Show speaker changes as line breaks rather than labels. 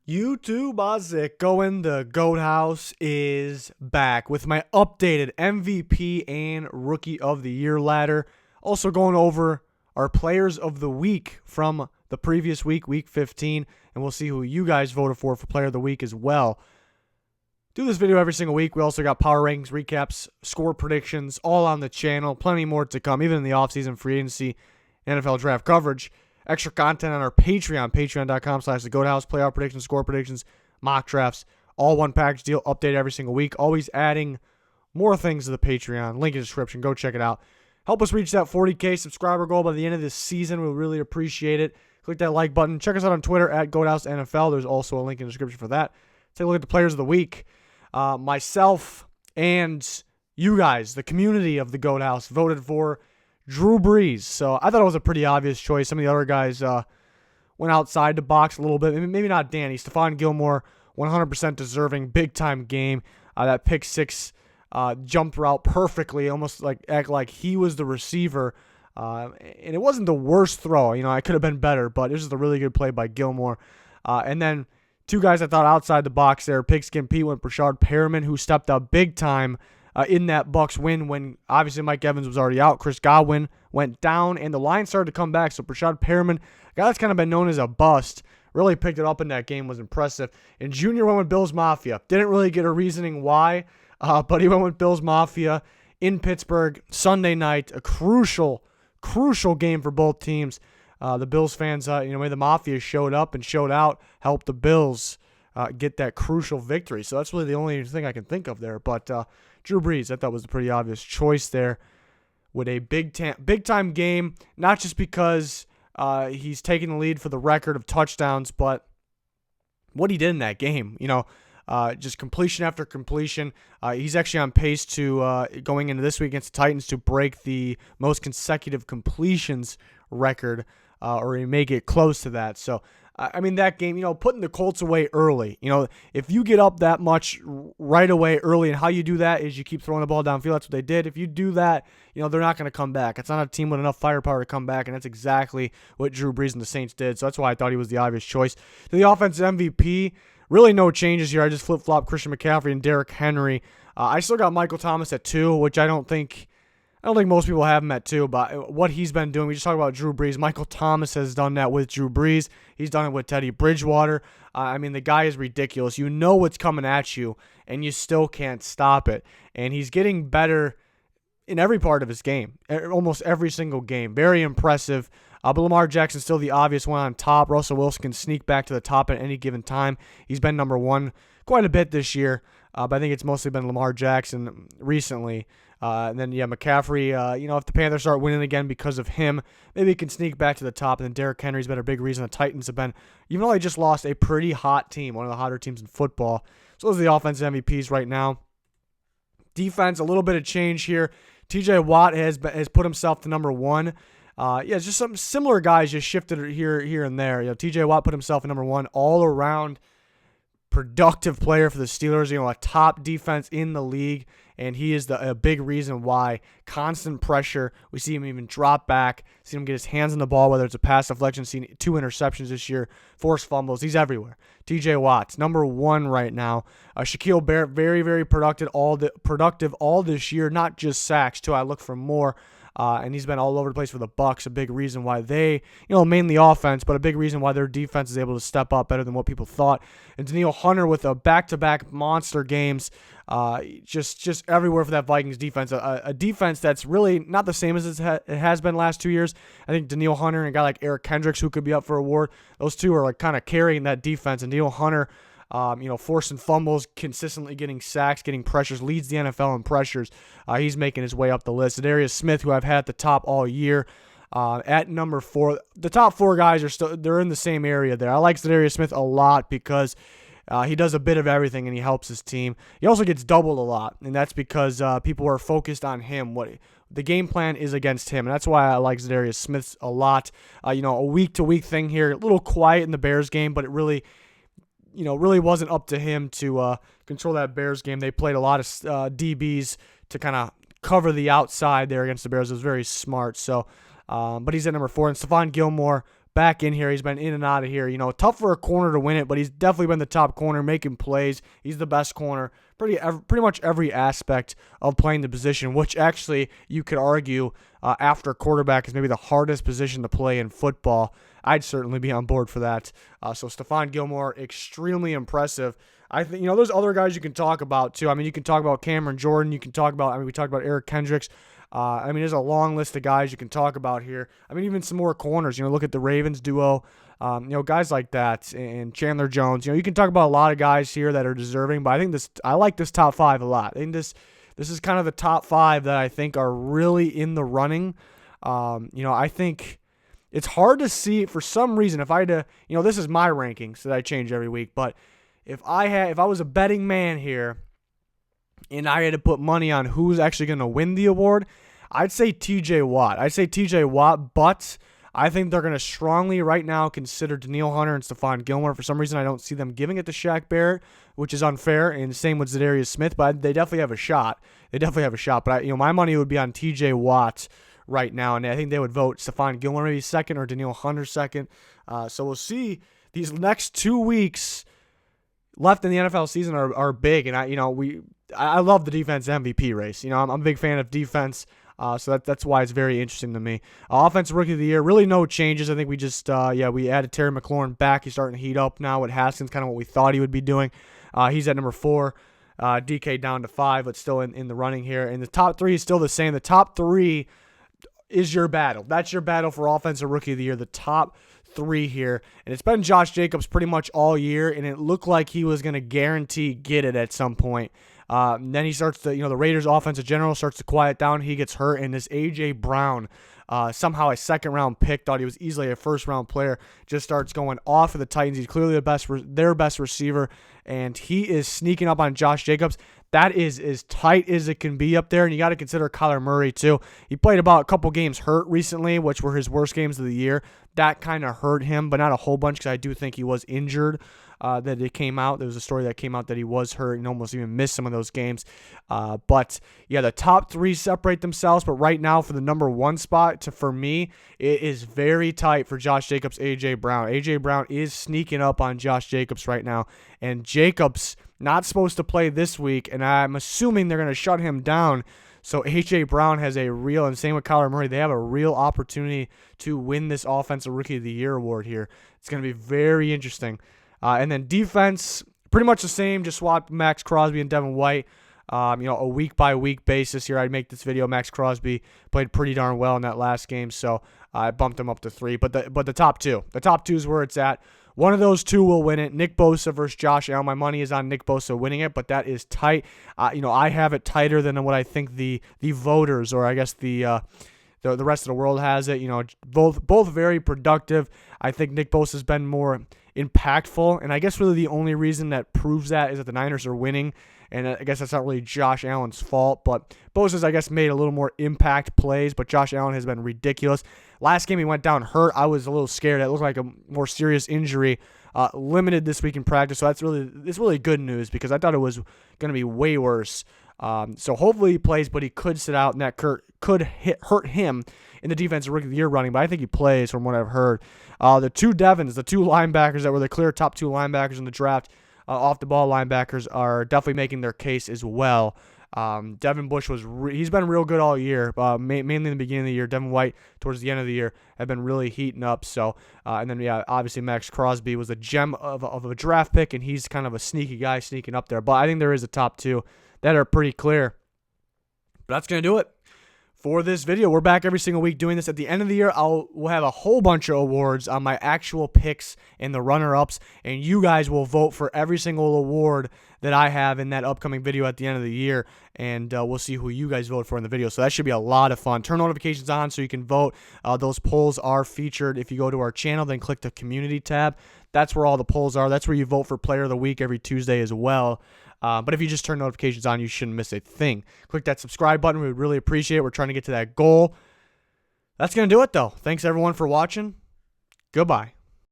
YouTube, how's it going? The Goat House is back with my updated MVP and Rookie of the Year ladder. Also going over our Players of the Week from the previous week, Week 15, and we'll see who you guys voted for Player of the Week as well. Do this video every single week. We also got power rankings, recaps, score predictions, all on the channel. Plenty more to come, even in the offseason, free agency, NFL draft coverage. Extra content on our Patreon, patreon.com/thegoathouse, playoff predictions, score predictions, mock drafts, all one package deal, update every single week. Always adding more things to the Patreon. Link in the description. Go check it out. Help us reach that 40K subscriber goal by the end of this season. We'll really appreciate it. Click that like button. Check us out on Twitter at GoatHouseNFL. There's also a link in the description for that. Take a look at the Players of the Week. Myself and you guys, the community of the Goat House, voted for Drew Brees. So I thought it was a pretty obvious choice. Some of the other guys went outside the box a little bit. Maybe not Danny. Stephon Gilmore, 100% deserving, big-time game. That pick six jumped route perfectly, almost act like he was the receiver. And it wasn't the worst throw. You know, I could have been better, but it was just a really good play by Gilmore. And then two guys I thought outside the box there. Pigskin Pete went Brashard Perriman, who stepped up big time in that Bucs win when obviously Mike Evans was already out. Chris Godwin went down, and the line started to come back. So Brashard Perriman, a guy that's kind of been known as a bust, really picked it up in that game, was impressive. And Junior went with Bills Mafia. Didn't really get a reasoning why, but he went with Bills Mafia in Pittsburgh Sunday night. A crucial game for both teams. The Bills fans, the Mafia showed up and showed out, helped the Bills get that crucial victory. So that's really the only thing I can think of there. But Drew Brees, I thought was a pretty obvious choice there with a big-time game, not just because he's taking the lead for the record of touchdowns, but what he did in that game. Just completion after completion. He's actually on pace to, going into this week against the Titans, to break the most consecutive completions record, or he may get close to that. So, that game, putting the Colts away early. If you get up that much right away early, and how you do that is you keep throwing the ball downfield. That's what they did. If you do that, they're not going to come back. It's not a team with enough firepower to come back, and that's exactly what Drew Brees and the Saints did. So that's why I thought he was the obvious choice. To the offensive MVP, really no changes here. I just flip-flopped Christian McCaffrey and Derrick Henry. I still got Michael Thomas at 2, which I don't think most people have him at 2, but what he's been doing, we just talked about Drew Brees. Michael Thomas has done that with Drew Brees. He's done it with Teddy Bridgewater. The guy is ridiculous. You know what's coming at you, and you still can't stop it. And he's getting better in every part of his game, almost every single game. Very impressive. But Lamar Jackson's still the obvious one on top. Russell Wilson can sneak back to the top at any given time. He's been number one quite a bit this year, but I think it's mostly been Lamar Jackson recently. And then, McCaffrey, if the Panthers start winning again because of him, maybe he can sneak back to the top. And then Derrick Henry's been a big reason the Titans have been, even though they just lost a pretty hot team, one of the hotter teams in football. So those are the offensive MVPs right now. Defense, a little bit of change here. TJ Watt has put himself to number 1. It's just some similar guys just shifted here and there. TJ Watt put himself at number 1, all around productive player for the Steelers. A top defense in the league, and he is a big reason why. Constant pressure. We see him even drop back, see him get his hands on the ball, whether it's a pass deflection. Seen 2 interceptions this year, forced fumbles. He's everywhere. TJ Watt's number 1 right now. Shaquille Barrett, very, very productive all this year, not just sacks too. I look for more. And he's been all over the place for the Bucs. A big reason why they, mainly offense, but a big reason why their defense is able to step up better than what people thought. And Danielle Hunter with a back-to-back monster games, just everywhere for that Vikings defense. A defense that's really not the same as it has been last 2 years. I think Danielle Hunter and a guy like Eric Kendricks, who could be up for award, those two are kind of carrying that defense. And Danielle Hunter, forcing fumbles, consistently getting sacks, getting pressures, leads the NFL in pressures. He's making his way up the list. ZA'DARIUS Smith, who I've had at the top all year, at number 4. The top 4 guys they're in the same area there. I like ZA'DARIUS Smith a lot because he does a bit of everything and he helps his team. He also gets doubled a lot, and that's because people are focused on him. The game plan is against him, and that's why I like ZA'DARIUS Smith a lot. A week-to-week thing here, a little quiet in the Bears game, but it really wasn't up to him to control that Bears game. They played a lot of DBs to kind of cover the outside there against the Bears. It was very smart. So, but he's at number 4. And Stephon Gilmore, back in here. He's been in and out of here. You know, tough for a corner to win it, but he's definitely been the top corner, making plays. He's the best corner, pretty much every aspect of playing the position, which actually you could argue after quarterback is maybe the hardest position to play in football. I'd certainly be on board for that. So Stephon Gilmore, extremely impressive. I think, you know, there's other guys you can talk about too. I mean, you can talk about Cameron Jordan. You can talk about, we talked about Eric Kendricks. I mean, there's a long list of guys you can talk about here. I mean, even some more corners. You know, look at the Ravens duo. You know, guys like that, and Chandler Jones. You know, you can talk about a lot of guys here that are deserving. But I think I like this top 5 a lot. I think this is kind of the top 5 that I think are really in the running. You know, I think it's hard to see for some reason. If I had to, you know, this is my rankings that I change every week. But if I was a betting man here, and I had to put money on who's actually going to win the award, I'd say TJ Watt. I'd say TJ Watt, but I think they're going to strongly right now consider Danielle Hunter and Stephon Gilmore. For some reason, I don't see them giving it to Shaq Barrett, which is unfair, and same with ZA'DARIUS Smith, but they definitely have a shot. But you know, my money would be on TJ Watt right now, and I think they would vote Stephon Gilmore maybe second or Danielle Hunter second. So we'll see. These next 2 weeks left in the NFL season are big, and I love the defense MVP race. You know, I'm a big fan of defense, so that's why it's very interesting to me. Offensive Rookie of the Year, really no changes. I think we just we added Terry McLaurin back. He's starting to heat up now with Haskins, kind of what we thought he would be doing. He's at number 4. DK down to 5, but still in the running here. And the top 3 is still the same. The top 3 is your battle. That's your battle for Offensive Rookie of the Year. The top 3 here, and it's been Josh Jacobs pretty much all year, and it looked like he was going to guarantee get it at some point. Then he starts to, the Raiders offensive general starts to quiet down. He gets hurt, and this A.J. Brown, somehow a second-round pick, thought he was easily a first-round player, just starts going off of the Titans. He's clearly their best receiver, and he is sneaking up on Josh Jacobs. That is as tight as it can be up there, and you got to consider Kyler Murray too. He played about a couple games hurt recently, which were his worst games of the year. That kind of hurt him, but not a whole bunch, because I do think he was injured. That it came out. There was a story that came out that he was hurt and almost even missed some of those games. But yeah, the top 3 separate themselves. But right now, for the number 1 spot, for me, it is very tight for Josh Jacobs, A.J. Brown. A.J. Brown is sneaking up on Josh Jacobs right now, and Jacobs not supposed to play this week, and I'm assuming they're going to shut him down. So A.J. Brown has a real, and same with Kyler Murray, they have a real opportunity to win this Offensive Rookie of the Year award here. It's going to be very interesting. And then defense, pretty much the same, just swapped Max Crosby and Devin White. A week-by-week basis here. I'd make this video. Max Crosby played pretty darn well in that last game, so I bumped him up to 3. But the top 2. The top 2 is where it's at. One of those 2 will win it. Nick Bosa versus Josh Allen. My money is on Nick Bosa winning it, but that is tight. I have it tighter than what I think the voters, or I guess the rest of the world has it. Both very productive. I think Nick Bosa's been more impactful, and I guess really the only reason that proves that is that the Niners are winning, and I guess that's not really Josh Allen's fault, but Bosa's, I guess, made a little more impact plays, but Josh Allen has been ridiculous. Last game he went down hurt. I was a little scared. It looked like a more serious injury. Limited this week in practice, so it's really good news, because I thought it was going to be way worse. So hopefully he plays, but he could sit out, and that could hurt him in the Defensive Rookie of the Year running, but I think he plays from what I've heard. The 2 Devons, the 2 linebackers that were the clear top 2 linebackers in the draft, off-the-ball linebackers, are definitely making their case as well. Devin Bush he's been real good all year, mainly in the beginning of the year. Devin White towards the end of the year have been really heating up. So, and then obviously Max Crosby was a gem of a draft pick, and he's kind of a sneaky guy sneaking up there. But I think there is a top 2 that are pretty clear. But that's gonna do it for this video. We're back every single week doing this. At the end of the year, we'll have a whole bunch of awards on my actual picks and the runner-ups, and you guys will vote for every single award that I have in that upcoming video at the end of the year, and we'll see who you guys vote for in the video. So that should be a lot of fun. Turn notifications on so you can vote. Those polls are featured. If you go to our channel, then click the community tab. That's where all the polls are. That's where you vote for Player of the Week every Tuesday as well. But if you just turn notifications on, you shouldn't miss a thing. Click that subscribe button. We would really appreciate it. We're trying to get to that goal. That's going to do it, though. Thanks, everyone, for watching. Goodbye.